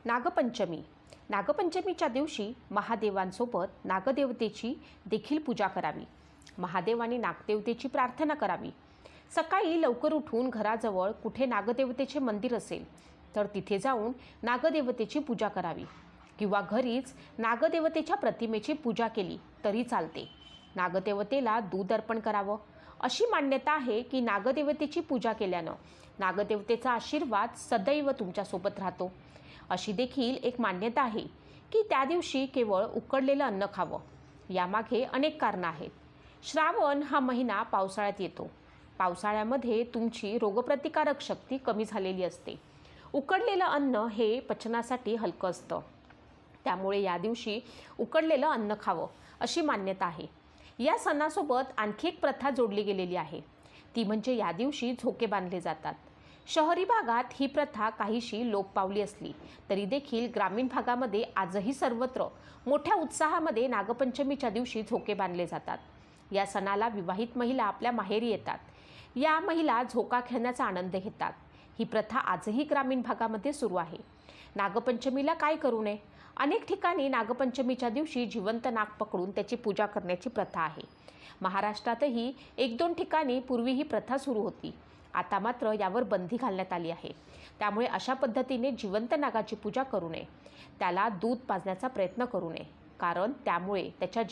नागपंचमी. नागपंचमीच्या दिवशी महादेवांसोबत नागदेवतेची देखील पूजा करावी. महादेव आणि नागदेवतेची प्रार्थना करावी. सकाळी लवकर उठून घराजवळ कुठे नागदेवतेचे मंदिर असेल तर तिथे जाऊन नागदेवतेची पूजा करावी किंवा घरीच नागदेवतेच्या प्रतिमेची पूजा केली तरी चालते. नागदेवतेला दूध अर्पण करावं. अशी मान्यता आहे की नागदेवतेची पूजा केल्यानं नागदेवतेचा आशीर्वाद सदैव तुमच्यासोबत राहतो. अशी देखील एक मान्यता आहे की त्या दिवशी केवळ उकडलेलं अन्न खावं. यामागे अनेक कारणं आहेत. श्रावण हा महिना पावसाळ्यात येतो. पावसाळ्यामध्ये तुमची रोगप्रतिकारक शक्ती कमी झालेली असते. उकडलेलं अन्न हे पचनासाठी हलकं असतं. त्यामुळे या दिवशी उकडलेलं अन्न खावं अशी मान्यता आहे. या सणासोबत आणखी एक प्रथा जोडली गेलेली आहे. ती म्हणजे या दिवशी झोके बांधले जातात. शहरी भागात ही प्रथा काहीशी लोप पावली असली तरी देखील ग्रामीण भागामध्ये आजही सर्वत्र मोठ्या उत्साहामध्ये नागपंचमीच्या दिवशी झोके बांधले जातात. या सणाला विवाहित महिला आपल्या माहेरी येतात. या महिला झोका खेळण्याचा आनंद घेतात. ही प्रथा आजही ग्रामीण भागामध्ये सुरू आहे. नागपंचमीला काय करू नये? अनेक ठिकाणी नागपंचमीच्या दिवशी जिवंत नाग पकडून त्याची पूजा करण्याची प्रथा आहे. महाराष्ट्रातही 1-2 ठिकाणी पूर्वी ही प्रथा सुरू होती. आता मात्र यावर बंदी घालण्यात आली आहे. त्यामुळे अशा पद्धतीने जिवंत नागाची पूजा करू नये. त्याला दूध पाजण्याचा प्रयत्न करू नये, कारण त्यामुळे त्याच्या